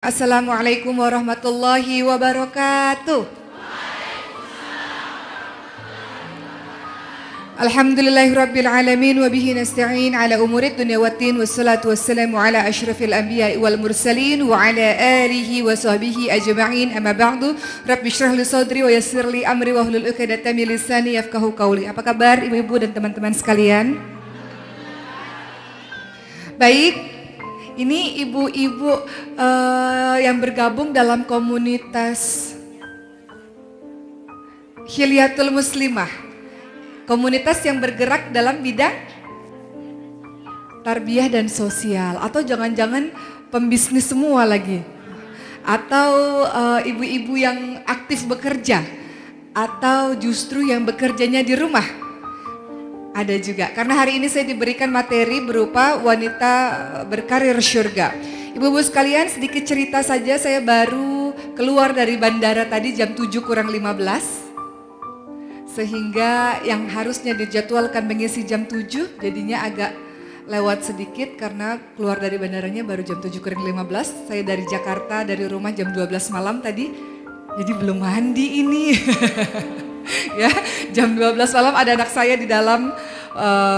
Assalamualaikum warahmatullahi wabarakatuh. Alhamdulillahirabbil alamin wa bihi nasta'in ala umurid dunya waddin wassalatu wassalamu ala asyrafil anbiya'i wal mursalin wa ala alihi wa sahbihi ajma'in amma ba'du. Rabbi shrah li sadri wa yassir li amri wa hlul 'uqdatam min lisani yafqahu qawli. Apa kabar ibu-ibu dan teman-teman sekalian? Baik. Ini ibu-ibu yang bergabung dalam komunitas Hilyatul Muslimah. Komunitas yang bergerak dalam bidang tarbiyah dan sosial. Atau jangan-jangan pembisnis semua lagi. Atau ibu-ibu yang aktif bekerja. Atau justru yang bekerjanya di rumah. Ada juga, karena hari ini saya diberikan materi berupa wanita berkarir surga. Ibu-ibu sekalian, sedikit cerita saja, saya baru keluar dari bandara tadi jam 7 kurang 15. Sehingga yang harusnya dijadwalkan mengisi jam 7, jadinya agak lewat sedikit karena keluar dari bandaranya baru jam 7 kurang 15. Saya dari Jakarta, dari rumah jam 12 malam tadi, jadi belum mandi ini. Ya, jam 12 malam ada anak saya di dalam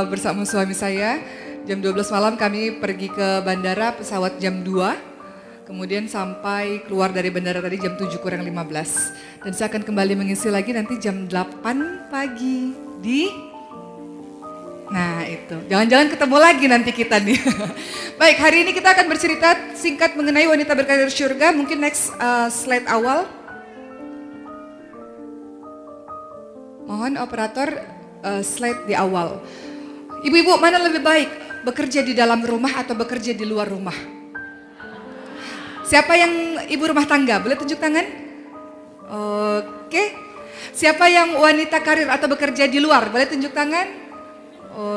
bersama suami saya. Jam 12 malam kami pergi ke bandara, pesawat jam 2. Kemudian sampai keluar dari bandara tadi jam 7 kurang 15. Dan saya akan kembali mengisi lagi nanti jam 8 pagi di... Nah itu, jangan-jangan ketemu lagi nanti kita nih. Baik, hari ini kita akan bercerita singkat mengenai wanita berkarir surga. Mungkin next slide awal. Mohon operator slide di awal. Ibu-ibu, mana lebih baik? Bekerja di dalam rumah atau bekerja di luar rumah? Siapa yang ibu rumah tangga? Boleh tunjuk tangan? Oke. Siapa yang wanita karir atau bekerja di luar? Boleh tunjuk tangan?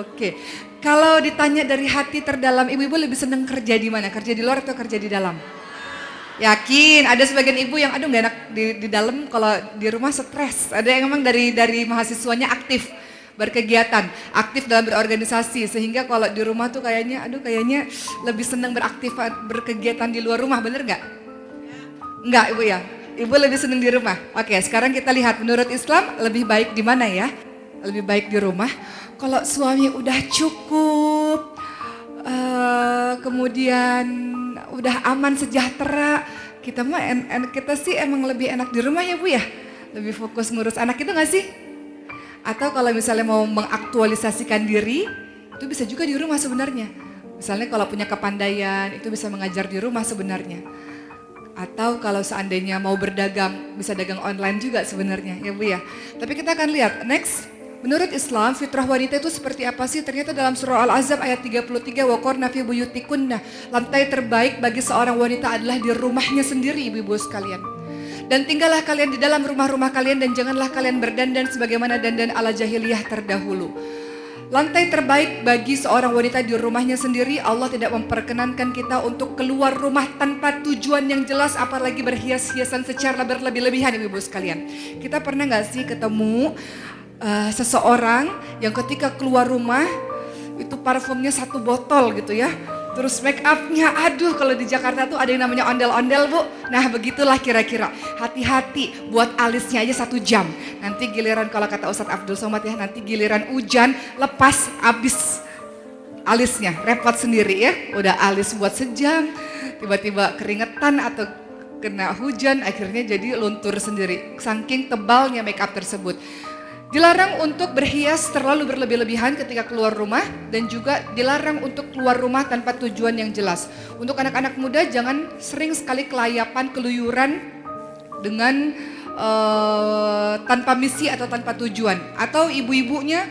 Oke. Kalau ditanya dari hati terdalam, ibu-ibu lebih senang kerja di mana? Kerja di luar atau kerja di dalam? Yakin, ada sebagian ibu yang aduh gak enak di dalam, kalau di rumah stres. Ada yang memang dari mahasiswanya aktif berkegiatan, aktif dalam berorganisasi, sehingga kalau di rumah tuh kayaknya lebih senang berkegiatan di luar rumah, bener gak? Enggak ibu ya? Ibu lebih senang di rumah. Oke, sekarang kita lihat menurut Islam lebih baik di mana ya? Lebih baik di rumah. Kalau suami udah cukup, kemudian udah aman sejahtera, kita sih emang lebih enak di rumah ya Bu ya, lebih fokus ngurus anak itu nggak sih? Atau kalau misalnya mau mengaktualisasikan diri, itu bisa juga di rumah sebenarnya. Misalnya kalau punya kepandaian, itu bisa mengajar di rumah sebenarnya. Atau kalau seandainya mau berdagang, bisa dagang online juga sebenarnya ya Bu ya. Tapi kita akan lihat next. Menurut Islam, fitrah wanita itu seperti apa sih? Ternyata dalam surah Al-Ahzab ayat 33, waqarna fi buyutikunna, lantai terbaik bagi seorang wanita adalah di rumahnya sendiri, ibu-ibu sekalian. Dan tinggallah kalian di dalam rumah-rumah kalian dan janganlah kalian berdandan sebagaimana dandan ala jahiliyah terdahulu. Lantai terbaik bagi seorang wanita di rumahnya sendiri. Allah tidak memperkenankan kita untuk keluar rumah tanpa tujuan yang jelas, apalagi berhias-hiasan secara berlebih-lebihan, ibu-ibu sekalian. Kita pernah gak sih ketemu seseorang yang ketika keluar rumah itu parfumnya 1 botol gitu ya, terus make upnya, aduh kalau di Jakarta tuh ada yang namanya ondel-ondel Bu. Nah begitulah kira-kira, hati-hati buat alisnya aja 1 jam. Nanti giliran, kalau kata Ustadz Abdul Somad ya, nanti giliran hujan lepas abis alisnya, repot sendiri ya. Udah alis buat sejam, tiba-tiba keringetan atau kena hujan, akhirnya jadi luntur sendiri saking tebalnya make up tersebut. Dilarang untuk berhias terlalu berlebih-lebihan ketika keluar rumah, dan juga dilarang untuk keluar rumah tanpa tujuan yang jelas. Untuk anak-anak muda jangan sering sekali kelayapan, keluyuran dengan tanpa misi atau tanpa tujuan. Atau ibu-ibunya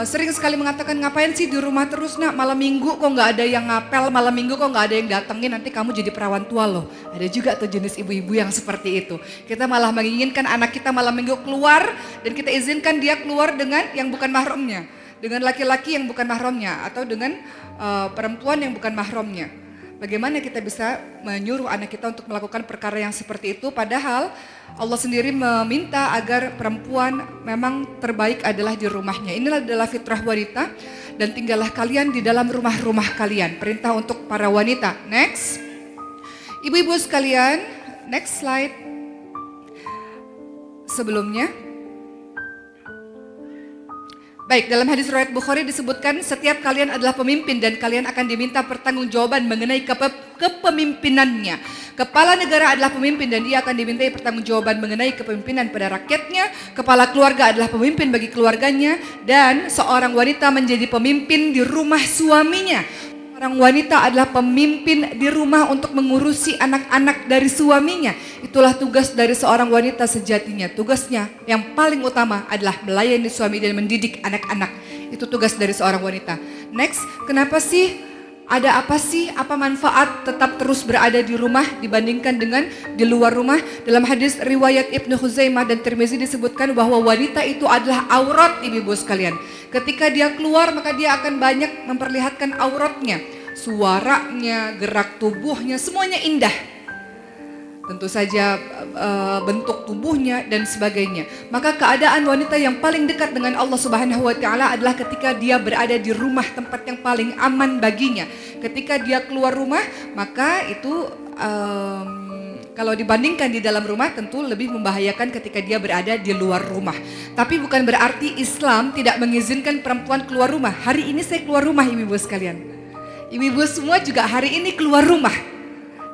sering sekali mengatakan, ngapain sih di rumah terus nak, malam minggu kok nggak ada yang ngapel, malam minggu kok nggak ada yang datengin, nanti kamu jadi perawan tua loh. Ada juga tuh jenis ibu-ibu yang seperti itu. Kita malah menginginkan anak kita malam minggu keluar, dan kita izinkan dia keluar dengan yang bukan mahramnya, dengan laki-laki yang bukan mahramnya, atau dengan perempuan yang bukan mahramnya. Bagaimana kita bisa menyuruh anak kita untuk melakukan perkara yang seperti itu, padahal Allah sendiri meminta agar perempuan memang terbaik adalah di rumahnya. Inilah adalah fitrah wanita, dan tinggallah kalian di dalam rumah-rumah kalian. Perintah untuk para wanita. Next. Ibu-ibu sekalian, next slide. Sebelumnya, baik, dalam hadis riwayat Bukhari disebutkan setiap kalian adalah pemimpin dan kalian akan diminta pertanggungjawaban mengenai kepemimpinannya. Kepala negara adalah pemimpin dan dia akan dimintai pertanggungjawaban mengenai kepemimpinan pada rakyatnya. Kepala keluarga adalah pemimpin bagi keluarganya dan seorang wanita menjadi pemimpin di rumah suaminya. Orang wanita adalah pemimpin di rumah untuk mengurusi anak-anak dari suaminya. Itulah tugas dari seorang wanita sejatinya. Tugasnya yang paling utama adalah melayani suami dan mendidik anak-anak. Itu tugas dari seorang wanita. Next, kenapa sih? Ada apa sih? Apa manfaat tetap terus berada di rumah dibandingkan dengan di luar rumah? Dalam hadis riwayat Ibnu Khuzaimah dan Tirmizi disebutkan bahwa wanita itu adalah aurat, ibu-ibu sekalian. Ketika dia keluar maka dia akan banyak memperlihatkan auratnya. Suaranya, gerak tubuhnya, semuanya indah. Tentu saja bentuk tubuhnya dan sebagainya. Maka keadaan wanita yang paling dekat dengan Allah Subhanahu wa taala adalah ketika dia berada di rumah, tempat yang paling aman baginya. Ketika dia keluar rumah, maka itu kalau dibandingkan di dalam rumah tentu lebih membahayakan ketika dia berada di luar rumah. Tapi bukan berarti Islam tidak mengizinkan perempuan keluar rumah. Hari ini saya keluar rumah, ibu-ibu sekalian. Ibu-ibu semua juga hari ini keluar rumah.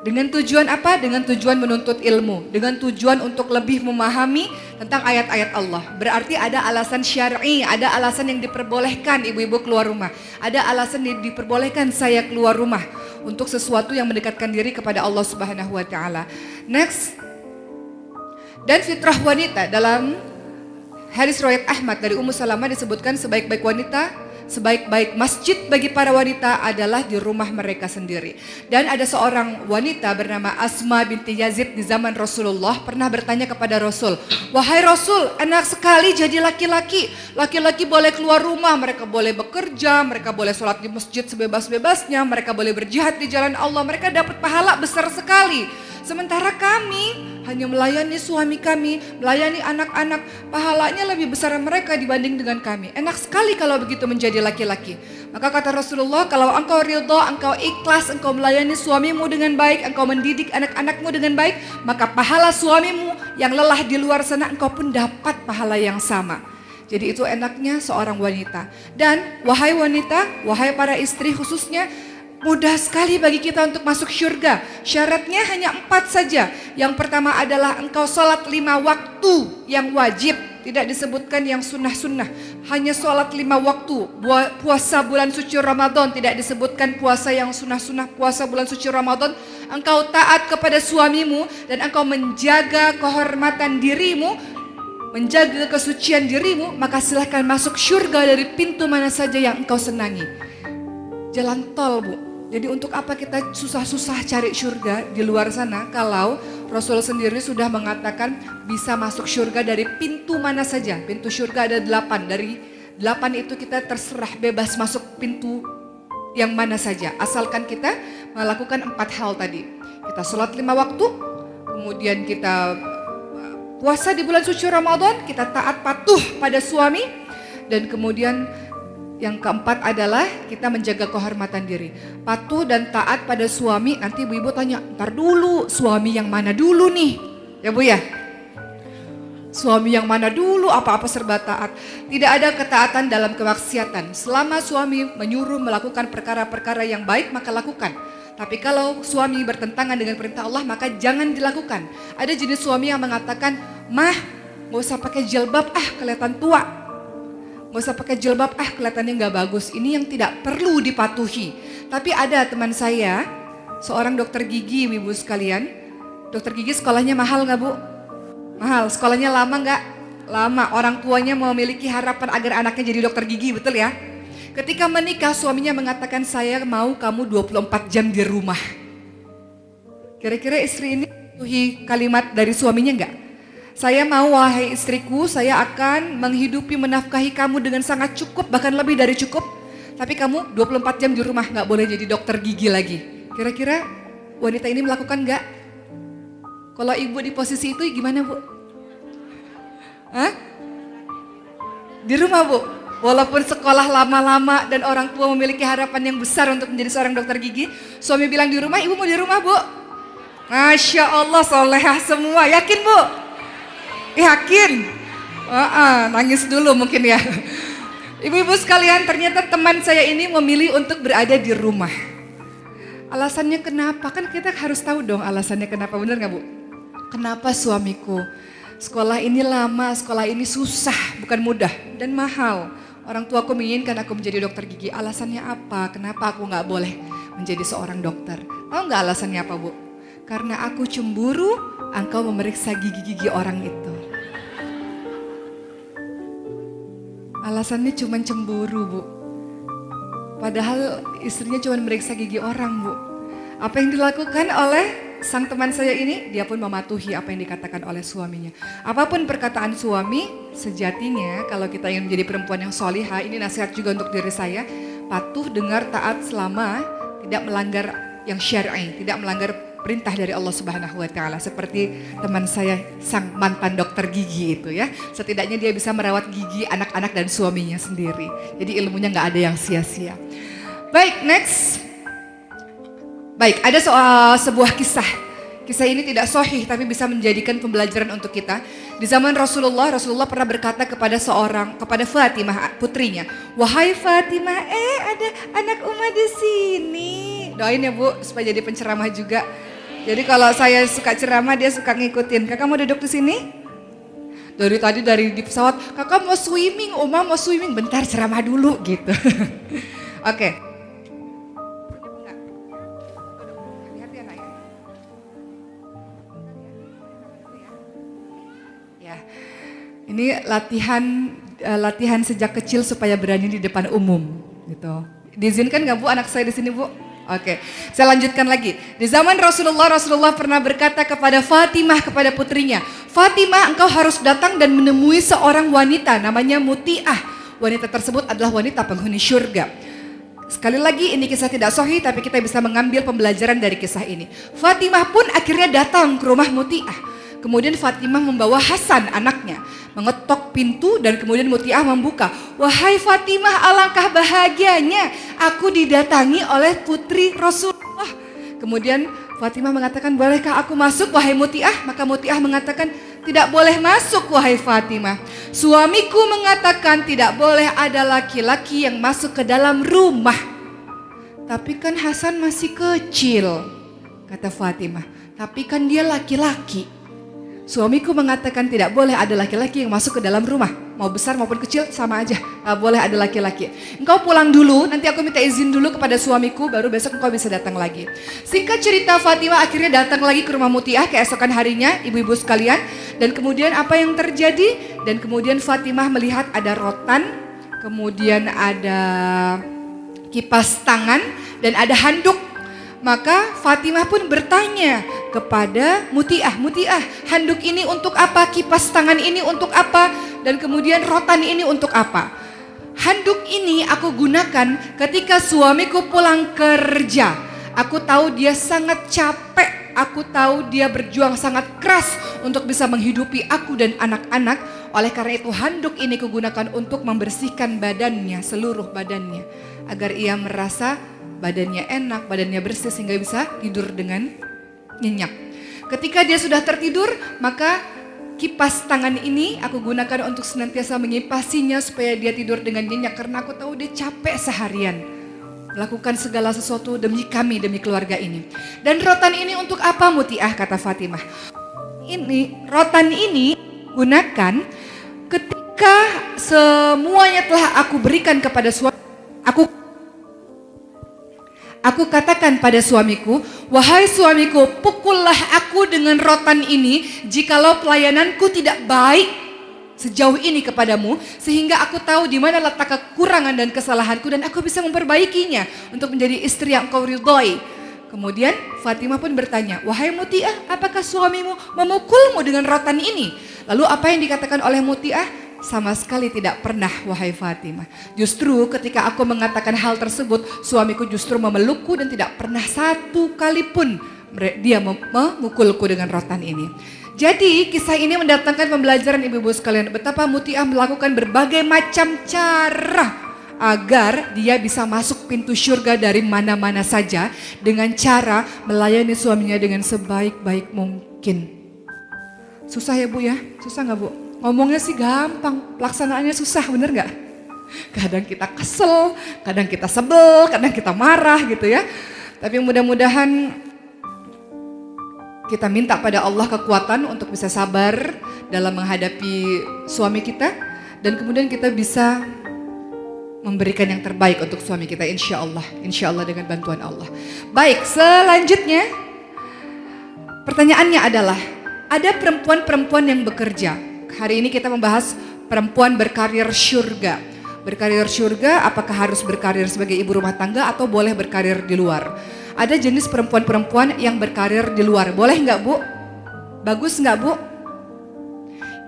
Dengan tujuan apa? Dengan tujuan menuntut ilmu. Dengan tujuan untuk lebih memahami tentang ayat-ayat Allah. Berarti ada alasan syar'i, ada alasan yang diperbolehkan ibu-ibu keluar rumah. Ada alasan yang diperbolehkan saya keluar rumah untuk sesuatu yang mendekatkan diri kepada Allah Subhanahu wa taala. Next. Dan fitrah wanita dalam hadis riwayat Ahmad dari Ummu Salamah disebutkan sebaik-baik wanita, sebaik-baik masjid bagi para wanita adalah di rumah mereka sendiri. Dan ada seorang wanita bernama Asma binti Yazid di zaman Rasulullah pernah bertanya kepada Rasul, "Wahai Rasul, enak sekali jadi laki-laki. Laki-laki boleh keluar rumah, mereka boleh bekerja, mereka boleh sholat di masjid sebebas-bebasnya, mereka boleh berjihad di jalan Allah, mereka dapat pahala besar sekali. Sementara kami hanya melayani suami kami, melayani anak-anak, pahalanya lebih besar mereka dibanding dengan kami. Enak sekali kalau begitu menjadi laki-laki." Maka kata Rasulullah, kalau engkau ridha, engkau ikhlas, engkau melayani suamimu dengan baik, engkau mendidik anak-anakmu dengan baik, maka pahala suamimu yang lelah di luar sana engkau pun dapat pahala yang sama. Jadi itu enaknya seorang wanita. Dan wahai wanita, wahai para istri khususnya, mudah sekali bagi kita untuk masuk syurga. Syaratnya hanya 4 saja. Yang pertama adalah engkau sholat 5 waktu yang wajib. Tidak disebutkan yang sunnah-sunnah. Hanya sholat 5 waktu. Puasa bulan suci Ramadan. Tidak disebutkan puasa yang sunnah-sunnah. Puasa bulan suci Ramadan. Engkau taat kepada suamimu. Dan engkau menjaga kehormatan dirimu. Menjaga kesucian dirimu. Maka silahkan masuk syurga dari pintu mana saja yang engkau senangi. Jalan tol, Bu. Jadi untuk apa kita susah-susah cari surga di luar sana kalau Rasul sendiri sudah mengatakan bisa masuk surga dari pintu mana saja. Pintu surga ada 8, dari 8 itu kita terserah bebas masuk pintu yang mana saja. Asalkan kita melakukan 4 hal tadi. Kita sholat 5 waktu, kemudian kita puasa di bulan suci Ramadan, kita taat patuh pada suami, dan kemudian yang keempat adalah kita menjaga kehormatan diri. Patuh dan taat pada suami. Nanti ibu-ibu tanya, ntar dulu suami yang mana dulu nih? Ya Bu ya? Suami yang mana dulu, apa-apa serba taat. Tidak ada ketaatan dalam kemaksiatan. Selama suami menyuruh melakukan perkara-perkara yang baik, maka lakukan. Tapi kalau suami bertentangan dengan perintah Allah, maka jangan dilakukan. Ada jenis suami yang mengatakan, "Mah, gak usah pakai jilbab, kelihatan tua. Gak usah pakai jilbab, kelihatannya gak bagus." Ini yang tidak perlu dipatuhi. Tapi ada teman saya, seorang dokter gigi, ibu sekalian. Dokter gigi sekolahnya mahal gak Bu? Mahal. Sekolahnya lama gak? Lama. Orang tuanya memiliki harapan agar anaknya jadi dokter gigi, betul ya? Ketika menikah, suaminya mengatakan, "Saya mau kamu 24 jam di rumah." Kira-kira istri ini mematuhi kalimat dari suaminya gak? "Saya mau, wahai istriku, saya akan menghidupi, menafkahi kamu dengan sangat cukup, bahkan lebih dari cukup. Tapi kamu 24 jam di rumah, gak boleh jadi dokter gigi lagi." Kira-kira wanita ini melakukan gak? Kalau ibu di posisi itu gimana Bu? Hah? Di rumah Bu? Walaupun sekolah lama-lama dan orang tua memiliki harapan yang besar untuk menjadi seorang dokter gigi, suami bilang di rumah, ibu mau di rumah Bu? Masya Allah, solehah semua. Yakin Bu? Yakin? Nangis dulu mungkin ya. Ibu-ibu sekalian, ternyata teman saya ini memilih untuk berada di rumah. Alasannya kenapa? Kan kita harus tahu dong alasannya kenapa, bener gak Bu? Kenapa suamiku? Sekolah ini lama, sekolah ini susah, bukan mudah dan mahal. Orang tuaku menginginkan aku menjadi dokter gigi. Alasannya apa? Kenapa aku gak boleh menjadi seorang dokter? Tahu gak alasannya apa Bu? Karena aku cemburu, engkau memeriksa gigi-gigi orang itu. Alasannya cuma cemburu Bu. Padahal istrinya cuma memeriksa gigi orang Bu. Apa yang dilakukan oleh sang teman saya ini? Dia pun mematuhi apa yang dikatakan oleh suaminya. Apapun perkataan suami, sejatinya kalau kita ingin menjadi perempuan yang solihah, ini nasihat juga untuk diri saya, patuh, dengar, taat selama tidak melanggar yang syar'i, tidak melanggar perintah dari Allah Subhanahu wa taala, seperti teman saya sang mantan dokter gigi itu ya. Setidaknya dia bisa merawat gigi anak-anak dan suaminya sendiri. Jadi ilmunya nggak ada yang sia-sia. Baik, next. Baik, ada sebuah kisah. Kisah ini tidak sahih tapi bisa menjadikan pembelajaran untuk kita. Di zaman Rasulullah pernah berkata kepada Fatimah putrinya, "Wahai Fatimah, ada anak Uma di sini." Doain ya Bu supaya jadi penceramah juga. Jadi kalau saya suka ceramah dia suka ngikutin. Kakak mau duduk di sini? Dari tadi di pesawat, kakak mau swimming, Uma mau swimming, bentar ceramah dulu gitu. Oke. Ya, ini latihan sejak kecil supaya berani di depan umum gitu. Diizinkan nggak Bu anak saya di sini Bu? Oke, saya lanjutkan lagi. Di zaman Rasulullah pernah berkata kepada Fatimah, kepada putrinya, "Fatimah, engkau harus datang dan menemui seorang wanita namanya Muti'ah. Wanita tersebut adalah wanita penghuni syurga." Sekali lagi ini kisah tidak sahih tapi kita bisa mengambil pembelajaran dari kisah ini. Fatimah pun akhirnya datang ke rumah Muti'ah. Kemudian Fatimah membawa Hasan anaknya, mengetok pintu dan kemudian Muti'ah membuka. "Wahai Fatimah, alangkah bahagianya aku didatangi oleh putri Rasulullah." Kemudian Fatimah mengatakan, "Bolehkah aku masuk wahai Muti'ah?" Maka Muti'ah mengatakan, "Tidak boleh masuk wahai Fatimah. Suamiku mengatakan tidak boleh ada laki-laki yang masuk ke dalam rumah." "Tapi kan Hasan masih kecil," kata Fatimah. "Tapi kan dia laki-laki." "Suamiku mengatakan tidak boleh ada laki-laki yang masuk ke dalam rumah. Mau besar maupun kecil sama aja, gak boleh ada laki-laki. Engkau pulang dulu, nanti aku minta izin dulu kepada suamiku, baru besok engkau bisa datang lagi." Singkat cerita, Fatimah akhirnya datang lagi ke rumah Muti'ah keesokan harinya, ibu-ibu sekalian. Dan kemudian apa yang terjadi? Dan kemudian Fatimah melihat ada rotan, kemudian ada kipas tangan, dan ada handuk. Maka Fatimah pun bertanya kepada Muti'ah, "Muti'ah, handuk ini untuk apa? Kipas tangan ini untuk apa? Dan kemudian rotan ini untuk apa?" "Handuk ini aku gunakan ketika suamiku pulang kerja. Aku tahu dia sangat capek, aku tahu dia berjuang sangat keras untuk bisa menghidupi aku dan anak-anak. Oleh karena itu handuk ini kugunakan untuk membersihkan badannya, seluruh badannya. Agar ia merasa badannya enak, badannya bersih sehingga bisa tidur dengan nyenyak. Ketika dia sudah tertidur, maka kipas tangan ini aku gunakan untuk senantiasa mengipasinya supaya dia tidur dengan nyenyak. Karena aku tahu dia capek seharian melakukan segala sesuatu demi kami, demi keluarga ini. Dan rotan ini untuk apa Muti'ah?" kata Fatimah. Rotan ini gunakan ketika semuanya telah aku berikan kepada suami. Aku katakan pada suamiku, "Wahai suamiku, pukullah aku dengan rotan ini jikalau pelayananku tidak baik sejauh ini kepadamu, sehingga aku tahu di mana letak kekurangan dan kesalahanku dan aku bisa memperbaikinya untuk menjadi istri yang engkau ridhoi." Kemudian Fatimah pun bertanya, "Wahai Muti'ah, apakah suamimu memukulmu dengan rotan ini?" Lalu apa yang dikatakan oleh Muti'ah? "Sama sekali tidak pernah wahai Fatimah. Justru ketika aku mengatakan hal tersebut, suamiku justru memelukku dan tidak pernah satu kali pun dia memukulku dengan rotan ini." Jadi kisah ini mendatangkan pembelajaran ibu-ibu sekalian betapa Muti'ah melakukan berbagai macam cara agar dia bisa masuk pintu surga dari mana-mana saja dengan cara melayani suaminya dengan sebaik-baik mungkin. Susah ya Bu ya? Susah gak Bu? Ngomongnya sih gampang, pelaksanaannya susah, bener gak? Kadang kita kesel, kadang kita sebel, kadang kita marah gitu ya. Tapi mudah-mudahan kita minta pada Allah kekuatan untuk bisa sabar dalam menghadapi suami kita. Dan kemudian kita bisa memberikan yang terbaik untuk suami kita, insya Allah dengan bantuan Allah. Baik, selanjutnya pertanyaannya adalah, ada perempuan-perempuan yang bekerja. Hari ini kita membahas perempuan berkarir surga. Berkarir surga, apakah harus berkarir sebagai ibu rumah tangga atau boleh berkarir di luar? Ada jenis perempuan-perempuan yang berkarir di luar, boleh nggak Bu? Bagus nggak Bu?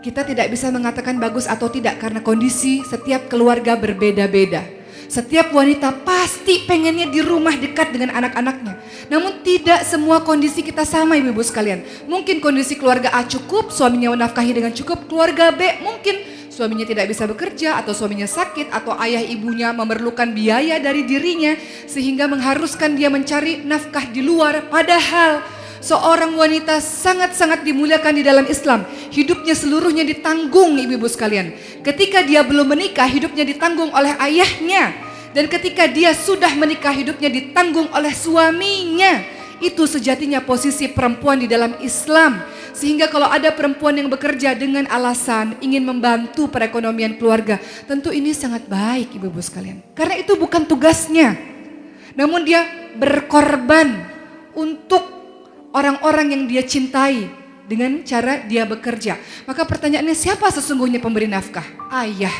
Kita tidak bisa mengatakan bagus atau tidak karena kondisi setiap keluarga berbeda-beda. Setiap wanita pasti pengennya di rumah dekat dengan anak-anaknya. Namun tidak semua kondisi kita sama ibu-ibu sekalian. Mungkin kondisi keluarga A cukup, suaminya menafkahi dengan cukup. Keluarga B mungkin suaminya tidak bisa bekerja atau suaminya sakit atau ayah ibunya memerlukan biaya dari dirinya sehingga mengharuskan dia mencari nafkah di luar. Padahal seorang wanita sangat-sangat dimuliakan di dalam Islam. Hidupnya seluruhnya ditanggung ibu-ibu sekalian. Ketika dia belum menikah, hidupnya ditanggung oleh ayahnya. Dan ketika dia sudah menikah, hidupnya ditanggung oleh suaminya. Itu sejatinya posisi perempuan di dalam Islam. Sehingga kalau ada perempuan yang bekerja dengan alasan ingin membantu perekonomian keluarga, tentu ini sangat baik ibu-ibu sekalian. Karena itu bukan tugasnya. Namun dia berkorban untuk orang-orang yang dia cintai dengan cara dia bekerja. Maka pertanyaannya, siapa sesungguhnya pemberi nafkah? Ayah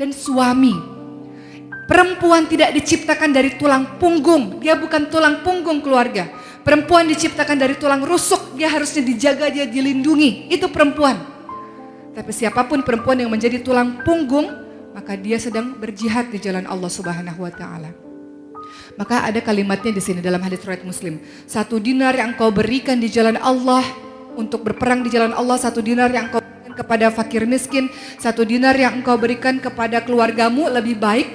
dan suami. Perempuan tidak diciptakan dari tulang punggung. Dia bukan tulang punggung keluarga. Perempuan diciptakan dari tulang rusuk. Dia harusnya dijaga, dia dilindungi. Itu perempuan. Tapi siapapun perempuan yang menjadi tulang punggung, maka dia sedang berjihad di jalan Allah Subhanahu wa Ta'ala. Maka ada kalimatnya di sini dalam hadis riwayat Muslim. 1 dinar yang engkau berikan di jalan Allah untuk berperang di jalan Allah, 1 dinar yang engkau berikan kepada fakir miskin, 1 dinar yang engkau berikan kepada keluargamu lebih baik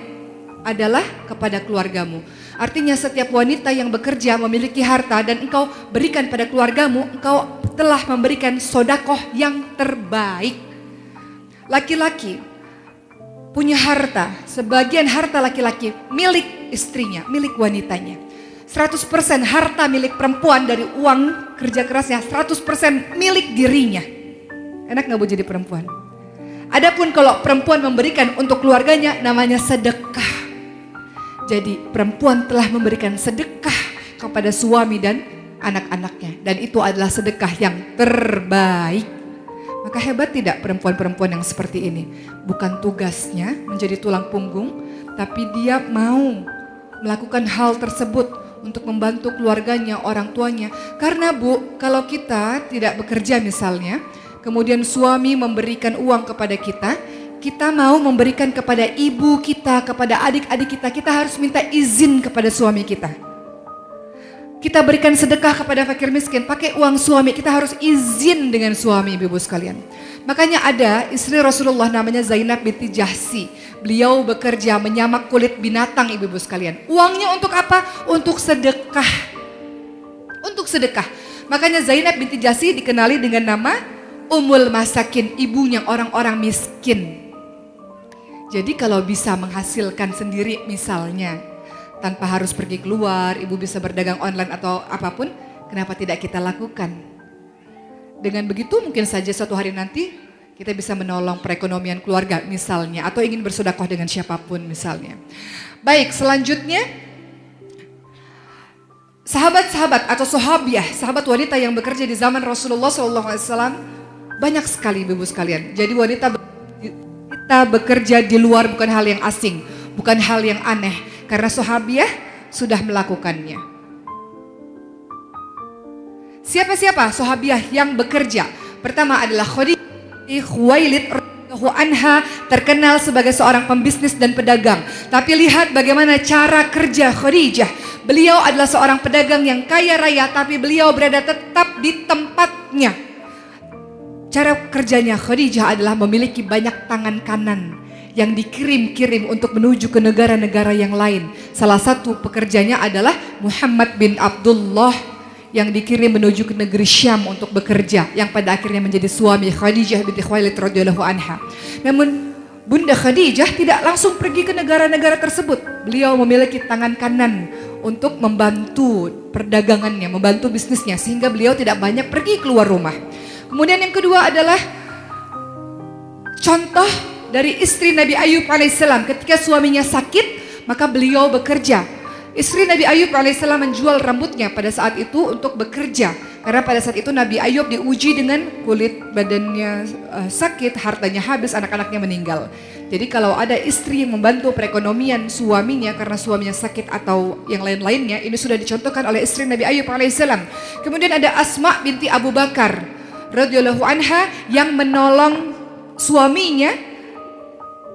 adalah kepada keluargamu. Artinya setiap wanita yang bekerja memiliki harta dan engkau berikan pada keluargamu, engkau telah memberikan sodakoh yang terbaik. Laki-laki punya harta, sebagian harta laki-laki milik istrinya, milik wanitanya. 100% harta milik perempuan dari uang kerja kerasnya, 100% milik dirinya. Enak gak Bu jadi perempuan? Adapun kalau perempuan memberikan untuk keluarganya, namanya sedekah. Jadi perempuan telah memberikan sedekah kepada suami dan anak-anaknya. Dan itu adalah sedekah yang terbaik. Maka hebat tidak perempuan-perempuan yang seperti ini? Bukan tugasnya menjadi tulang punggung, tapi dia mau melakukan hal tersebut untuk membantu keluarganya, orang tuanya. Karena Bu, kalau kita tidak bekerja misalnya, kemudian suami memberikan uang kepada kita, kita mau memberikan kepada ibu kita, kepada adik-adik kita, kita harus minta izin kepada suami kita. Kita berikan sedekah kepada fakir miskin, pakai uang suami, kita harus izin dengan suami ibu-ibu sekalian. Makanya ada istri Rasulullah namanya Zainab binti Jahsy. Beliau bekerja menyamak kulit binatang ibu-ibu sekalian. Uangnya untuk apa? Untuk sedekah. Untuk sedekah. Makanya Zainab binti Jahsy dikenali dengan nama Ummul Masakin, ibunya orang-orang miskin. Jadi kalau bisa menghasilkan sendiri misalnya, tanpa harus pergi keluar, ibu bisa berdagang online atau apapun, kenapa tidak kita lakukan? Dengan begitu mungkin saja suatu hari nanti kita bisa menolong perekonomian keluarga misalnya, atau ingin bersedekah dengan siapapun misalnya. Baik, selanjutnya sahabat-sahabat atau sahabiah, sahabat wanita yang bekerja di zaman Rasulullah SAW banyak sekali ibu sekalian. Jadi wanita kita bekerja di luar bukan hal yang asing, bukan hal yang aneh. Karena sahabiah sudah melakukannya. Siapa-siapa sahabiah yang bekerja? Pertama adalah Khadijah Khuwailid radhiyallahu anha, terkenal sebagai seorang pembisnis dan pedagang. Tapi lihat bagaimana cara kerja Khadijah. Beliau adalah seorang pedagang yang kaya raya, tapi beliau berada tetap di tempatnya. Cara kerjanya Khadijah adalah memiliki banyak tangan kanan yang dikirim-kirim untuk menuju ke negara-negara yang lain. Salah satu pekerjanya adalah Muhammad bin Abdullah yang dikirim menuju ke negeri Syam untuk bekerja, yang pada akhirnya menjadi suami Khadijah binti Khuwailid radhiyallahu anha. Namun Bunda Khadijah tidak langsung pergi ke negara-negara tersebut. Beliau memiliki tangan kanan untuk membantu perdagangannya, membantu bisnisnya, sehingga beliau tidak banyak pergi keluar rumah. Kemudian yang kedua adalah contoh dari istri Nabi Ayub alaihissalam. Ketika suaminya sakit, maka beliau bekerja. Istri Nabi Ayub alaihissalam menjual rambutnya pada saat itu untuk bekerja. Karena pada saat itu Nabi Ayub diuji dengan kulit badannya sakit, hartanya habis, anak-anaknya meninggal. Jadi kalau ada istri yang membantu perekonomian suaminya karena suaminya sakit atau yang lain-lainnya, ini sudah dicontohkan oleh istri Nabi Ayub alaihissalam. Kemudian ada Asma binti Abu Bakar radhiyallahu anha yang menolong suaminya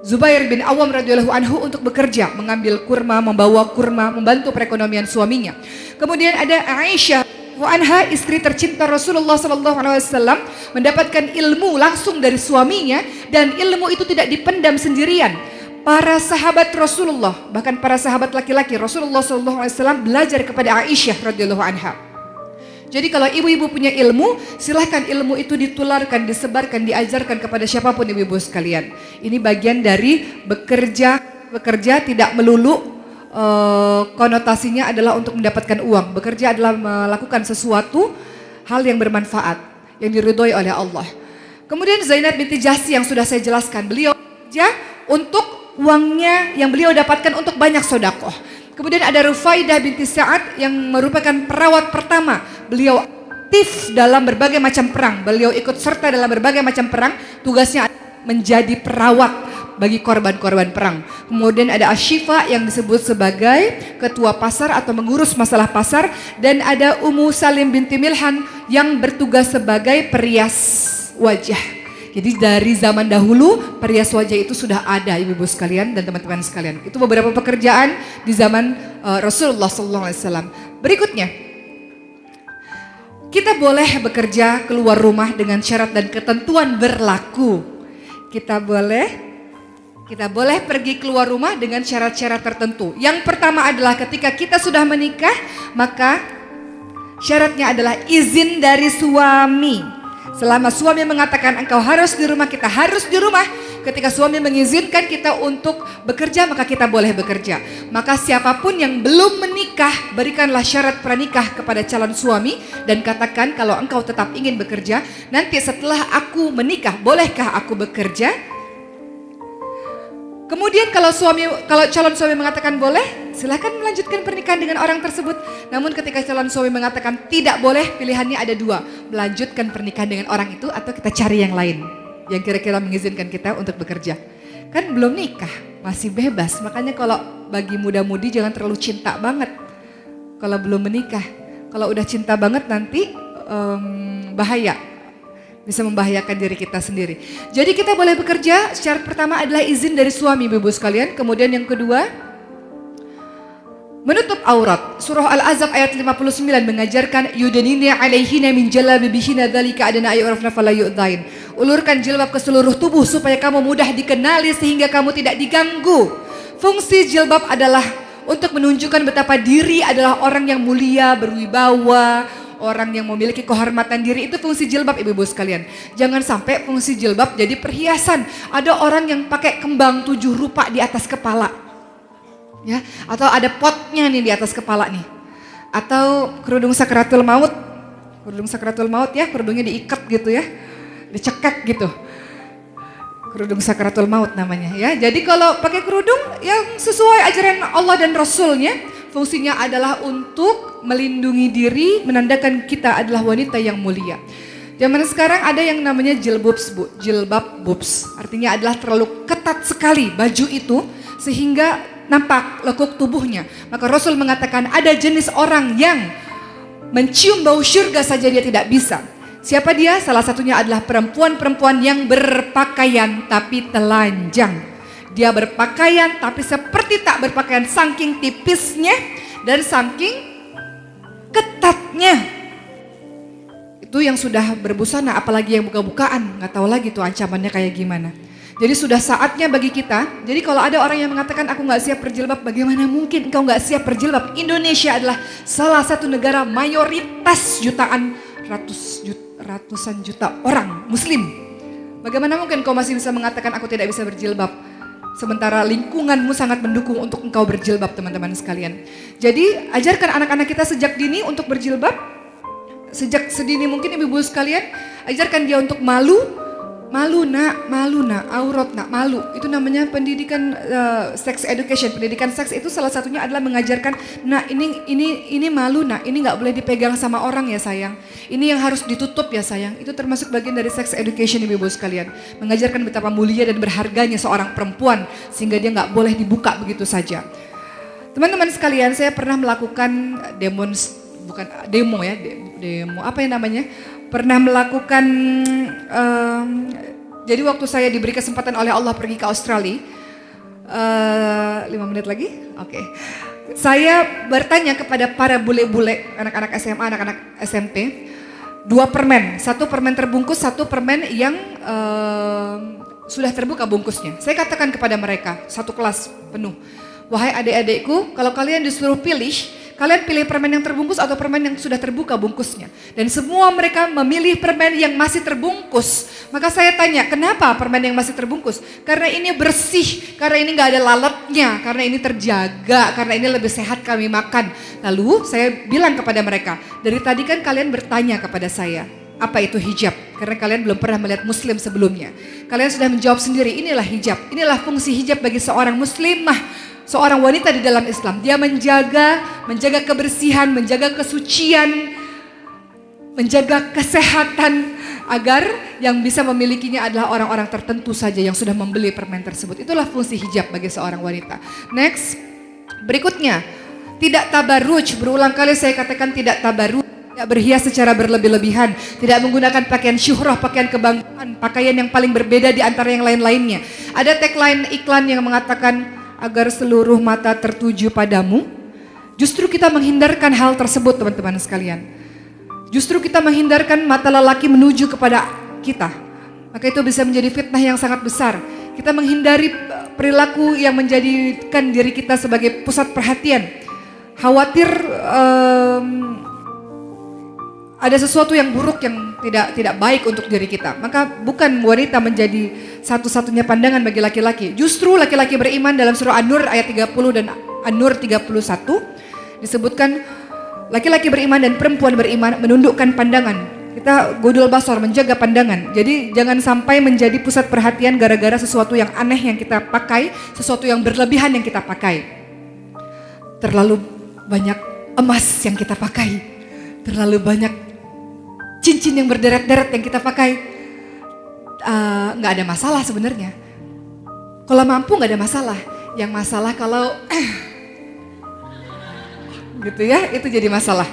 Zubair bin Awam radhiyallahu anhu untuk bekerja, mengambil kurma, membawa kurma, membantu perekonomian suaminya. Kemudian ada Aisyah anha, istri tercinta Rasulullah sallallahu alaihi wasallam, mendapatkan ilmu langsung dari suaminya dan ilmu itu tidak dipendam sendirian. Para sahabat Rasulullah, bahkan para sahabat laki-laki Rasulullah sallallahu alaihi wasallam belajar kepada Aisyah radhiyallahu anha. Jadi kalau ibu-ibu punya ilmu, silahkan ilmu itu ditularkan, disebarkan, diajarkan kepada siapapun ibu-ibu sekalian. Ini bagian dari bekerja. Bekerja tidak melulu konotasinya adalah untuk mendapatkan uang. Bekerja adalah melakukan sesuatu hal yang bermanfaat, yang diridhoi oleh Allah. Kemudian Zainab binti Jahsy yang sudah saya jelaskan, beliau bekerja untuk uangnya yang beliau dapatkan untuk banyak sedekah. Kemudian ada Rufaidah binti Sa'ad yang merupakan perawat pertama. Beliau aktif dalam berbagai macam perang. Beliau ikut serta dalam berbagai macam perang. Tugasnya menjadi perawat bagi korban-korban perang. Kemudian ada Ashifa yang disebut sebagai ketua pasar atau mengurus masalah pasar. Dan ada Ummu Salim binti Milhan yang bertugas sebagai perias wajah. Jadi dari zaman dahulu perias wajah itu sudah ada ibu-ibu sekalian dan teman-teman sekalian. Itu beberapa pekerjaan di zaman Rasulullah SAW. Berikutnya, kita boleh bekerja keluar rumah dengan syarat dan ketentuan berlaku. Kita boleh pergi keluar rumah dengan syarat-syarat tertentu. Yang pertama adalah ketika kita sudah menikah, maka syaratnya adalah izin dari suami. Selama suami mengatakan engkau harus di rumah, kita harus di rumah. Ketika suami mengizinkan kita untuk bekerja, maka kita boleh bekerja. Maka siapapun yang belum menikah, berikanlah syarat pranikah kepada calon suami dan katakan kalau engkau tetap ingin bekerja, nanti setelah aku menikah, bolehkah aku bekerja? Kemudian kalau calon suami mengatakan boleh, silakan melanjutkan pernikahan dengan orang tersebut. Namun ketika calon suami mengatakan tidak boleh, pilihannya ada dua. Melanjutkan pernikahan dengan orang itu atau kita cari yang lain yang kira-kira mengizinkan kita untuk bekerja. Kan belum nikah, masih bebas. Makanya kalau bagi muda-mudi jangan terlalu cinta banget kalau belum menikah. Kalau udah cinta banget nanti bahaya. Bisa membahayakan diri kita sendiri. Jadi kita boleh bekerja, syarat pertama adalah izin dari suami ibu sekalian. Kemudian yang kedua, menutup aurat. Surah Al-Ahzab ayat 59 mengajarkan yudnina alaihina min jalabibihinna dzalika adna ayyurafna fala yu'dzain. Ulurkan jilbab ke seluruh tubuh supaya kamu mudah dikenali sehingga kamu tidak diganggu. Fungsi jilbab adalah untuk menunjukkan betapa diri adalah orang yang mulia, berwibawa, orang yang memiliki kehormatan diri. Itu fungsi jilbab ibu-ibu sekalian. Jangan sampai fungsi jilbab jadi perhiasan. Ada orang yang pakai kembang 7 rupa di atas kepala. Ya, atau ada potnya nih di atas kepala nih. Atau kerudung sakratul maut. Kerudung sakratul maut ya, kerudungnya diikat gitu ya. Dicekek gitu. Kerudung sakratul maut namanya ya. Jadi kalau pakai kerudung yang sesuai ajaran Allah dan Rasulnya, fungsinya adalah untuk melindungi diri, menandakan kita adalah wanita yang mulia. Zaman sekarang ada yang namanya jilbab boobs. Artinya adalah terlalu ketat sekali baju itu sehingga nampak lekuk tubuhnya. Maka Rasul mengatakan ada jenis orang yang mencium bau syurga saja dia tidak bisa. Siapa dia? Salah satunya adalah perempuan-perempuan yang berpakaian tapi telanjang. Dia berpakaian tapi seperti tak berpakaian, saking tipisnya dan saking ketatnya. Itu yang sudah berbusana, apalagi yang buka-bukaan, nggak tahu lagi tuh ancamannya kayak gimana. Jadi sudah saatnya bagi kita, jadi kalau ada orang yang mengatakan aku nggak siap berjilbab, bagaimana mungkin engkau nggak siap berjilbab? Indonesia adalah salah satu negara mayoritas jutaan, ratusan juta orang muslim. Bagaimana mungkin engkau masih bisa mengatakan aku tidak bisa berjilbab? Sementara lingkunganmu sangat mendukung untuk engkau berjilbab, teman-teman sekalian. Jadi ajarkan anak-anak kita sejak dini untuk berjilbab. Sejak sedini mungkin ibu-ibu sekalian, ajarkan dia untuk malu nak, aurat nak, malu. Itu namanya pendidikan sex education. Pendidikan seks itu salah satunya adalah mengajarkan, nah ini malu nak, ini nggak boleh dipegang sama orang ya sayang. Ini yang harus ditutup ya sayang. Itu termasuk bagian dari sex education ibu-ibu sekalian. Mengajarkan betapa mulia dan berharganya seorang perempuan sehingga dia nggak boleh dibuka begitu saja. Teman-teman sekalian, saya pernah melakukan demo apa yang namanya? Pernah melakukan, jadi waktu saya diberi kesempatan oleh Allah pergi ke Australia, 5 menit lagi, oke. Saya bertanya kepada para bule-bule, anak-anak SMA, anak-anak SMP, 2 permen, 1 permen terbungkus, 1 permen yang sudah terbuka bungkusnya. Saya katakan kepada mereka, 1 kelas penuh, wahai adik-adikku, kalau kalian disuruh pilih, kalian pilih permen yang terbungkus atau permen yang sudah terbuka bungkusnya. Dan semua mereka memilih permen yang masih terbungkus. Maka saya tanya, kenapa permen yang masih terbungkus? Karena ini bersih, karena ini gak ada lalatnya, karena ini terjaga, karena ini lebih sehat kami makan. Lalu saya bilang kepada mereka, dari tadi kan kalian bertanya kepada saya, apa itu hijab? Karena kalian belum pernah melihat muslim sebelumnya. Kalian sudah menjawab sendiri, inilah hijab. Inilah fungsi hijab bagi seorang muslimah. Seorang wanita di dalam Islam, dia menjaga kebersihan, menjaga kesucian, menjaga kesehatan agar yang bisa memilikinya adalah orang-orang tertentu saja yang sudah membeli permen tersebut. Itulah fungsi hijab bagi seorang wanita. Next, berikutnya, tidak tabarruj. Berulang kali saya katakan tidak tabarruj. Tidak berhias secara berlebih-lebihan, tidak menggunakan pakaian syuhrah, pakaian kebanggaan, pakaian yang paling berbeda di antara yang lain-lainnya. Ada tagline iklan yang mengatakan, agar seluruh mata tertuju padamu. Justru kita menghindarkan hal tersebut, teman-teman sekalian. Justru kita menghindarkan mata lelaki menuju kepada kita. Maka itu bisa menjadi fitnah yang sangat besar. Kita menghindari perilaku yang menjadikan diri kita sebagai pusat perhatian. Khawatir ada sesuatu yang buruk yang tidak baik untuk diri kita. Maka bukan wanita menjadi satu-satunya pandangan bagi laki-laki. Justru laki-laki beriman dalam surah An-Nur ayat 30 dan An-Nur 31 disebutkan laki-laki beriman dan perempuan beriman menundukkan pandangan. Kita godul basar, menjaga pandangan. Jadi jangan sampai menjadi pusat perhatian gara-gara sesuatu yang aneh yang kita pakai, sesuatu yang berlebihan yang kita pakai. Terlalu banyak emas yang kita pakai, terlalu banyak cincin yang berderet-deret yang kita pakai, nggak ada masalah sebenarnya. Kalau mampu nggak ada masalah. Yang masalah kalau gitu ya, itu jadi masalah.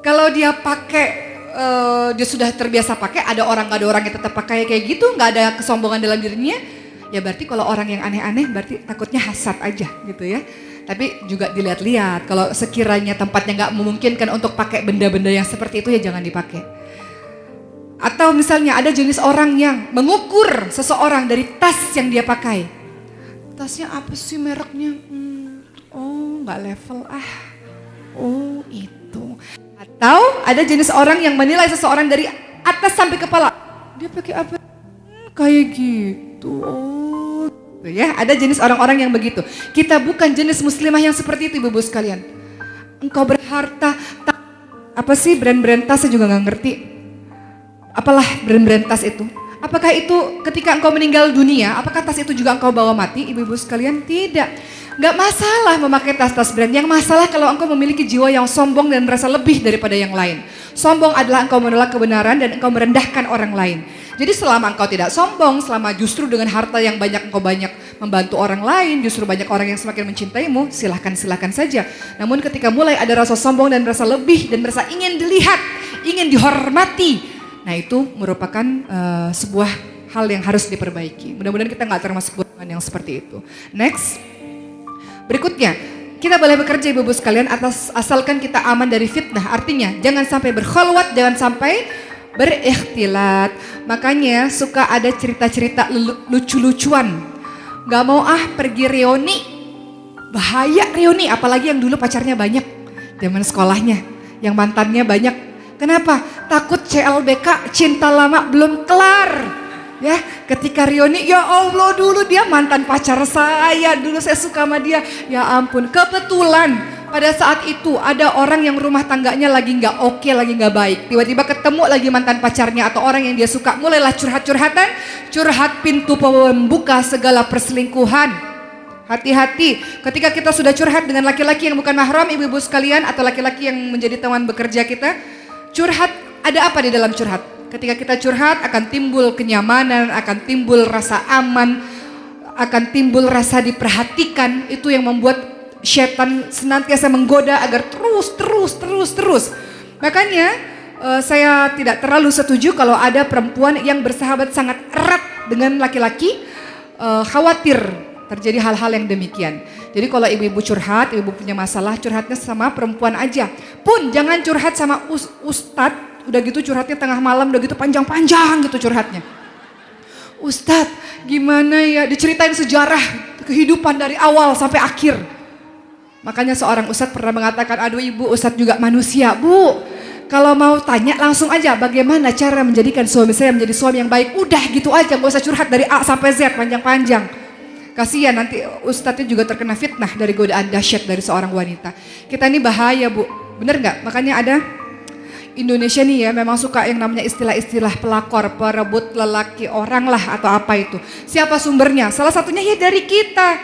Kalau dia pakai, dia sudah terbiasa pakai, ada orang yang tetap pakai kayak gitu, nggak ada kesombongan dalam dirinya, ya berarti kalau orang yang aneh-aneh berarti takutnya hasad aja gitu ya. Tapi juga dilihat-lihat, kalau sekiranya tempatnya nggak memungkinkan untuk pakai benda-benda yang seperti itu ya jangan dipakai. Atau misalnya ada jenis orang yang mengukur seseorang dari tas yang dia pakai. Tasnya apa sih mereknya? Oh nggak level oh itu. Atau ada jenis orang yang menilai seseorang dari atas sampai kepala. Dia pakai apa? Kayak gitu. Ya, ada jenis orang-orang yang begitu. Kita bukan jenis muslimah yang seperti itu, ibu-ibu sekalian. Engkau berharta, apa sih brand-brand tas, saya juga gak ngerti. Apalah brand-brand tas itu? Apakah itu ketika engkau meninggal dunia, apakah tas itu juga engkau bawa mati, ibu-ibu sekalian? Tidak. Gak masalah memakai tas-tas brand, yang masalah kalau engkau memiliki jiwa yang sombong dan merasa lebih daripada yang lain. Sombong adalah engkau menolak kebenaran dan engkau merendahkan orang lain. Jadi selama engkau tidak sombong, selama justru dengan harta yang banyak engkau banyak membantu orang lain, justru banyak orang yang semakin mencintaimu, silahkan saja. Namun ketika mulai ada rasa sombong dan rasa lebih dan merasa ingin dilihat, ingin dihormati, nah itu merupakan sebuah hal yang harus diperbaiki. Mudah-mudahan kita nggak termasuk golongan yang seperti itu. Next, berikutnya, kita boleh bekerja ibu-ibu sekalian asalkan kita aman dari fitnah. Artinya jangan sampai berkholwat, jangan sampai berikhtilat. Makanya suka ada cerita-cerita lucu-lucuan. Gak mau pergi reuni. Bahaya reuni, apalagi yang dulu pacarnya banyak. Zaman sekolahnya, yang mantannya banyak. Kenapa? Takut CLBK, cinta lama belum kelar. Ya, ketika reuni, ya Allah dulu dia mantan pacar saya, dulu saya suka sama dia. Ya ampun, kebetulan pada saat itu ada orang yang rumah tangganya lagi nggak oke, lagi nggak baik. Tiba-tiba ketemu lagi mantan pacarnya atau orang yang dia suka, mulailah curhat-curhatan, curhat pintu pembuka segala perselingkuhan. Hati-hati ketika kita sudah curhat dengan laki-laki yang bukan mahram, ibu-ibu sekalian, atau laki-laki yang menjadi teman bekerja kita. Curhat, ada apa di dalam curhat? Ketika kita curhat akan timbul kenyamanan, akan timbul rasa aman, akan timbul rasa diperhatikan. Itu yang membuat setan senantiasa menggoda agar terus. Makanya saya tidak terlalu setuju kalau ada perempuan yang bersahabat sangat erat dengan laki-laki. Khawatir terjadi hal-hal yang demikian. Jadi kalau ibu-ibu curhat, ibu punya masalah, curhatnya sama perempuan aja. Pun jangan curhat sama ustadz. Udah gitu curhatnya tengah malam, udah gitu panjang-panjang gitu curhatnya. Ustadz gimana ya, diceritain sejarah kehidupan dari awal sampai akhir. Makanya seorang ustadz pernah mengatakan, aduh ibu, ustadz juga manusia bu. Kalau mau tanya langsung aja bagaimana cara menjadikan suami saya menjadi suami yang baik. Udah gitu aja, gak usah curhat dari A sampai Z panjang-panjang. Kasihan nanti ustadznya juga terkena fitnah dari godaan dahsyat dari seorang wanita. Kita ini bahaya bu, bener gak? Makanya ada Indonesia nih ya memang suka yang namanya istilah-istilah pelakor, perebut lelaki orang lah atau apa itu. Siapa sumbernya? Salah satunya ya dari kita.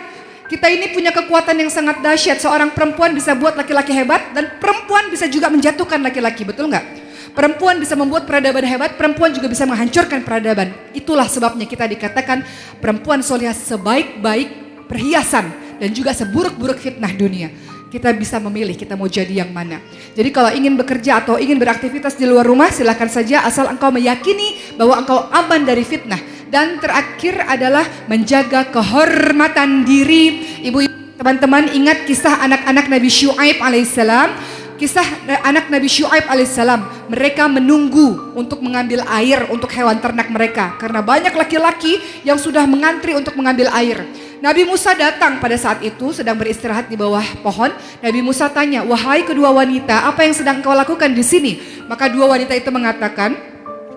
Kita ini punya kekuatan yang sangat dahsyat. Seorang perempuan bisa buat laki-laki hebat dan perempuan bisa juga menjatuhkan laki-laki, betul nggak? Perempuan bisa membuat peradaban hebat, perempuan juga bisa menghancurkan peradaban. Itulah sebabnya kita dikatakan perempuan solihah sebaik-baik perhiasan dan juga seburuk-buruk fitnah dunia. Kita bisa memilih kita mau jadi yang mana. Jadi kalau ingin bekerja atau ingin beraktivitas di luar rumah silakan saja asal engkau meyakini bahwa engkau aman dari fitnah. Dan terakhir adalah menjaga kehormatan diri. Ibu-ibu teman-teman ingat kisah anak-anak Nabi Syuaib alaihissalam. Kisah anak Nabi Syuaib alaihissalam. Mereka menunggu untuk mengambil air untuk hewan ternak mereka. Karena banyak laki-laki yang sudah mengantri untuk mengambil air. Nabi Musa datang pada saat itu sedang beristirahat di bawah pohon. Nabi Musa tanya, wahai kedua wanita, apa yang sedang kau lakukan di sini? Maka dua wanita itu mengatakan,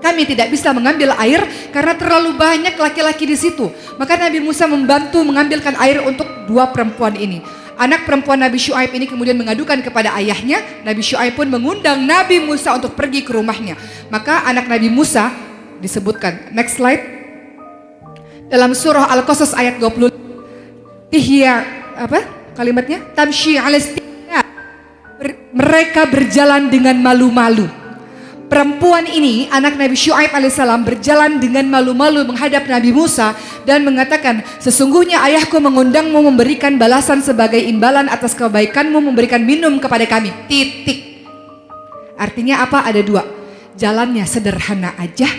kami tidak bisa mengambil air karena terlalu banyak laki-laki di situ. Maka Nabi Musa membantu mengambilkan air untuk dua perempuan ini. Anak perempuan Nabi Syuaib ini kemudian mengadukan kepada ayahnya. Nabi Syuaib pun mengundang Nabi Musa untuk pergi ke rumahnya. Maka anak Nabi Musa disebutkan. Next slide. Dalam surah Al-Qasas ayat 20. Ihya apa kalimatnya? Tamshi al-istihya. Mereka berjalan dengan malu-malu. Perempuan ini, anak Nabi Syuaib alaihissalam, berjalan dengan malu-malu menghadap Nabi Musa dan mengatakan, sesungguhnya ayahku mengundangmu memberikan balasan sebagai imbalan atas kebaikanmu memberikan minum kepada kami. Titik. Artinya apa? Ada dua. Jalannya sederhana aja,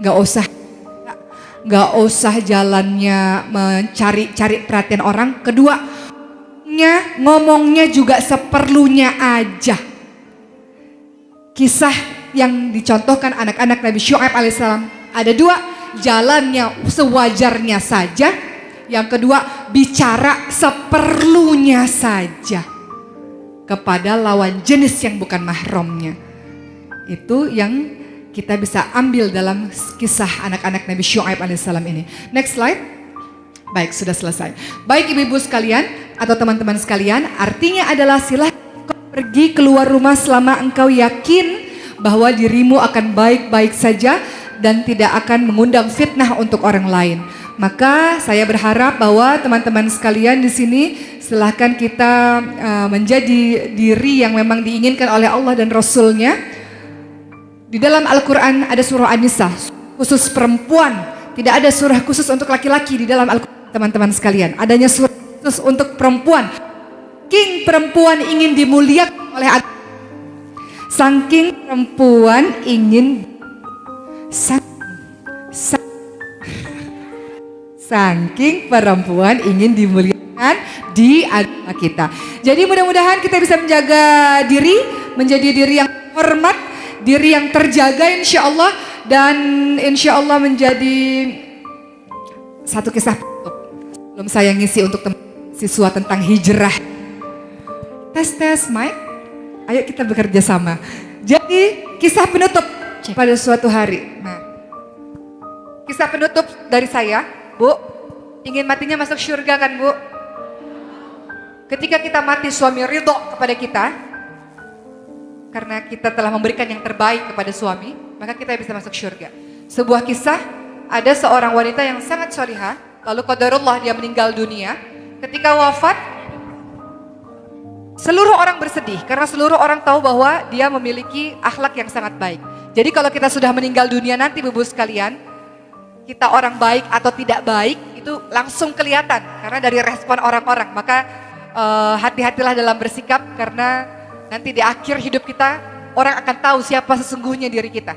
nggak usah jalannya mencari-cari perhatian orang. Kedua, ngomongnya juga seperlunya aja. Kisah yang dicontohkan anak-anak Nabi Syuaib alaihissalam ada dua, jalannya sewajarnya saja. Yang kedua, bicara seperlunya saja kepada lawan jenis yang bukan mahramnya. Itu yang kita bisa ambil dalam kisah anak-anak Nabi Syuaib alaihissalam ini. Next slide. Baik, sudah selesai. Baik ibu-ibu sekalian atau teman-teman sekalian, artinya adalah silahkan pergi keluar rumah selama engkau yakin bahwa dirimu akan baik-baik saja dan tidak akan mengundang fitnah untuk orang lain. Maka saya berharap bahwa teman-teman sekalian di sini silahkan kita menjadi diri yang memang diinginkan oleh Allah dan Rasul-Nya. Di dalam Al-Quran ada surah An-Nisa khusus perempuan, tidak ada surah khusus untuk laki-laki di dalam Al-Quran teman-teman sekalian. Adanya surah khusus untuk perempuan. King perempuan ingin dimuliakan oleh Allah. Saking perempuan ingin saking perempuan ingin dimuliakan di agama kita. Jadi mudah-mudahan kita bisa menjaga diri, menjadi diri yang hormat diri yang terjaga insya Allah, dan insya Allah menjadi satu kisah penutup. Belum saya ngisi untuk siswa tentang hijrah. Tes mic, ayo kita bekerja sama. Jadi kisah penutup pada suatu hari. Nah, kisah penutup dari saya, Bu, ingin matinya masuk surga kan Bu? Ketika kita mati suami ridho kepada kita, karena kita telah memberikan yang terbaik kepada suami, maka kita bisa masuk surga. Sebuah kisah, ada seorang wanita yang sangat solihah, lalu qadarullah dia meninggal dunia. Ketika wafat, seluruh orang bersedih karena seluruh orang tahu bahwa dia memiliki akhlak yang sangat baik. Jadi kalau kita sudah meninggal dunia nanti Ibu sekalian, kita orang baik atau tidak baik itu langsung kelihatan karena dari respon orang-orang. Maka hati-hatilah dalam bersikap karena nanti di akhir hidup kita orang akan tahu siapa sesungguhnya diri kita.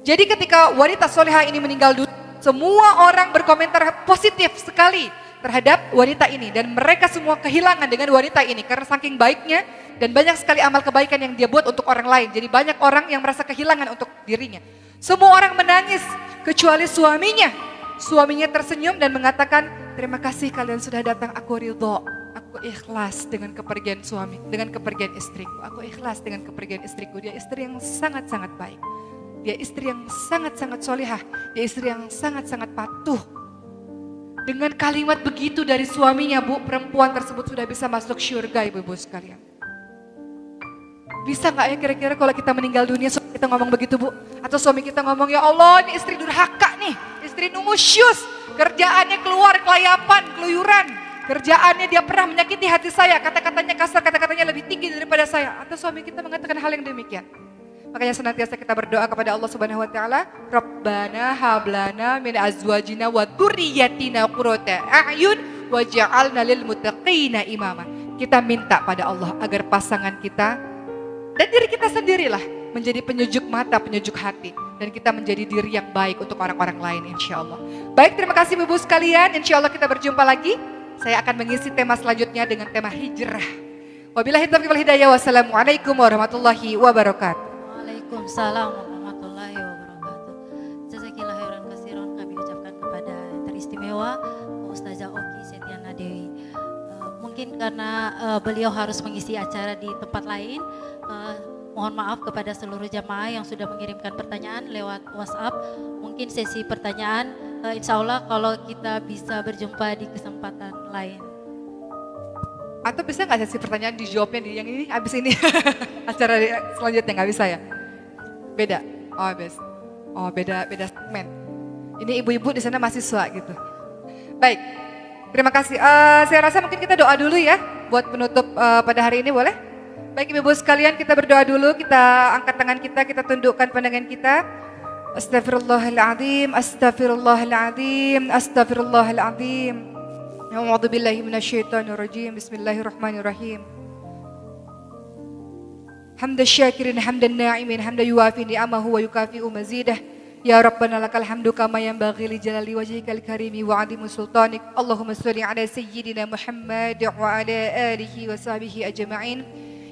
Jadi ketika wanita solehah ini meninggal dunia, semua orang berkomentar positif sekali terhadap wanita ini dan mereka semua kehilangan dengan wanita ini karena saking baiknya dan banyak sekali amal kebaikan yang dia buat untuk orang lain. Jadi banyak orang yang merasa kehilangan untuk dirinya. Semua orang menangis kecuali suaminya. Suaminya tersenyum dan mengatakan, terima kasih kalian sudah datang, aku ridho. Aku ikhlas dengan kepergian suami, dengan kepergian istriku. Aku ikhlas dengan kepergian istriku. Dia istri yang sangat-sangat baik. Dia istri yang sangat-sangat solihah. Dia istri yang sangat-sangat patuh. Dengan kalimat begitu dari suaminya, Bu, perempuan tersebut sudah bisa masuk surga, ibu-ibu sekalian. Bisa gak ya kira-kira kalau kita meninggal dunia suami kita ngomong begitu, Bu? Atau suami kita ngomong, ya Allah ini istri durhaka nih, istri nusyus, kerjaannya keluar kelayapan, keluyuran. Kerjaannya dia pernah menyakiti hati saya, kata-katanya kasar, kata-katanya lebih tinggi daripada saya. Atau suami kita mengatakan hal yang demikian. Makanya senantiasa kita berdoa kepada Allah Subhanahu wa taala, Rabbana hablana min azwajina wa dzurriyyatina qurrata a'yun waj'alna lil muttaqina imama. Kita minta pada Allah agar pasangan kita dan diri kita sendirilah menjadi penyejuk mata, penyejuk hati. Dan kita menjadi diri yang baik untuk orang-orang lain insya Allah. Baik, terima kasih Ibu sekalian. Insya Allah kita berjumpa lagi. Saya akan mengisi tema selanjutnya dengan tema hijrah. Wabillahi taufiq wal hidayah. Wassalamualaikum warahmatullahi wabarakatuh. Waalaikumsalam warahmatullahi wabarakatuh. Jazakillah khairan katsiran kami ucapkan kepada yang teristimewa Ustazah Oki Setiana Dewi. Mungkin karena beliau harus mengisi acara di tempat lain, mohon maaf kepada seluruh jamaah yang sudah mengirimkan pertanyaan lewat WhatsApp. Mungkin sesi pertanyaan insya Allah kalau kita bisa berjumpa di kesempatan lain. Atau bisa nggak sesi pertanyaan dijawabnya di yang ini abis ini acara selanjutnya nggak bisa ya? Beda. Beda segmen. Ini ibu-ibu di sana mahasiswa gitu. Baik, terima kasih. Saya rasa mungkin kita doa dulu ya buat penutup pada hari ini, boleh? Baik ibu-ibu sekalian, kita berdoa dulu, kita angkat tangan kita tundukkan pandangan kita. Astaghfirullahaladzim, astaghfirullahaladzim, astaghfirullahaladzim. A'udzubillahi minasyaitonirrajim. Bismillahirrahmanirrahim. Hamdan syakirin, hamdan na'imin, hamdan yuwafi ni'amahu wa yukafi'u mazidah. Ya Rabbana lakal hamdu kama yanbaghi li jalali wajhikal karimi wa 'azimi sultanik. Allahumma shalli ala sayyidina Muhammad wa ala alihi wa sahbihi ajma'in.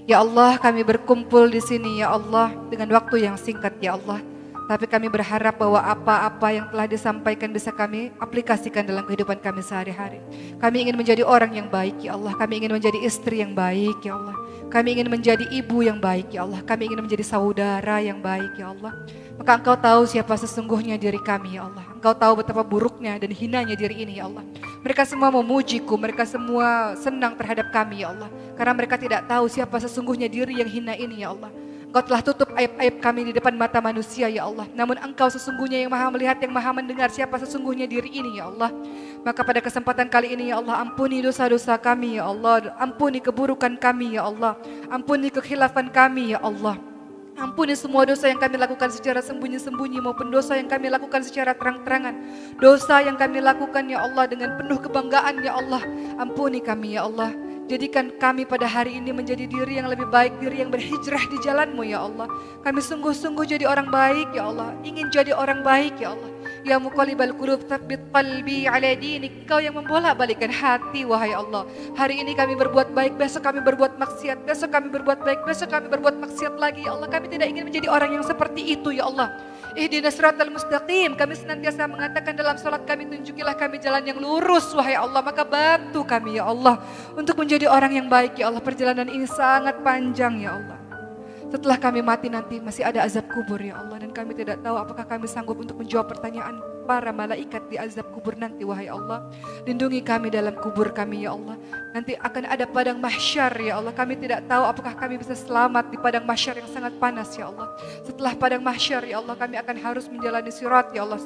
Ya Allah, kami berkumpul di sini ya Allah dengan waktu yang singkat ya Allah. Tapi kami berharap bahwa apa-apa yang telah disampaikan bisa kami aplikasikan dalam kehidupan kami sehari-hari. Kami ingin menjadi orang yang baik ya Allah. Kami ingin menjadi istri yang baik ya Allah. Kami ingin menjadi ibu yang baik ya Allah. Kami ingin menjadi saudara yang baik ya Allah. Maka Engkau tahu siapa sesungguhnya diri kami ya Allah. Engkau tahu betapa buruknya dan hinanya diri ini ya Allah. Mereka semua memujiku, mereka semua senang terhadap kami ya Allah. Karena mereka tidak tahu siapa sesungguhnya diri yang hina ini ya Allah. Engkau telah tutup aib-aib kami di depan mata manusia ya Allah. Namun Engkau sesungguhnya yang maha melihat, yang maha mendengar siapa sesungguhnya diri ini ya Allah. Maka pada kesempatan kali ini ya Allah, ampuni dosa-dosa kami ya Allah. Ampuni keburukan kami ya Allah. Ampuni kekhilafan kami ya Allah. Ampuni semua dosa yang kami lakukan secara sembunyi-sembunyi maupun dosa yang kami lakukan secara terang-terangan. Dosa yang kami lakukan ya Allah dengan penuh kebanggaan ya Allah. Ampuni kami ya Allah. Jadikan kami pada hari ini menjadi diri yang lebih baik, diri yang berhijrah di jalan-Mu ya Allah. Kami sungguh-sungguh jadi orang baik ya Allah, ingin jadi orang baik ya Allah. Ya muqallibal qulub tsabbit qalbi ala dinik. Kau yang membolak-balikkan hati wahai Allah. Hari ini kami berbuat baik, besok kami berbuat maksiat, besok kami berbuat baik, besok kami berbuat maksiat lagi ya Allah. Kami tidak ingin menjadi orang yang seperti itu ya Allah. Ihdinas siratal mustaqim. Kami senantiasa mengatakan dalam salat kami, tunjukilah kami jalan yang lurus wahai Allah. Maka bantu kami ya Allah untuk menjadi orang yang baik ya Allah. Perjalanan ini sangat panjang ya Allah. Setelah kami mati nanti masih ada azab kubur ya Allah. Dan kami tidak tahu apakah kami sanggup untuk menjawab pertanyaan para malaikat di azab kubur nanti wahai Allah. Lindungi kami dalam kubur kami ya Allah. Nanti akan ada padang mahsyar ya Allah. Kami tidak tahu apakah kami bisa selamat di padang mahsyar yang sangat panas ya Allah. Setelah padang mahsyar ya Allah, kami akan harus menjalani sirat ya Allah.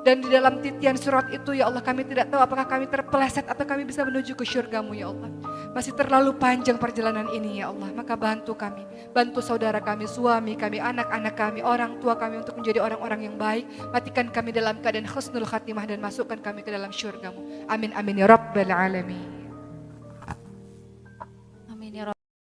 Dan di dalam titian surat itu ya Allah, kami tidak tahu apakah kami terpeleset atau kami bisa menuju ke syurga-Mu ya Allah. Masih terlalu panjang perjalanan ini ya Allah. Maka bantu kami, bantu saudara kami, suami kami, anak-anak kami, orang tua kami untuk menjadi orang-orang yang baik. Matikan kami dalam keadaan husnul khatimah dan masukkan kami ke dalam syurga-Mu. Amin amin ya rabbal alamin.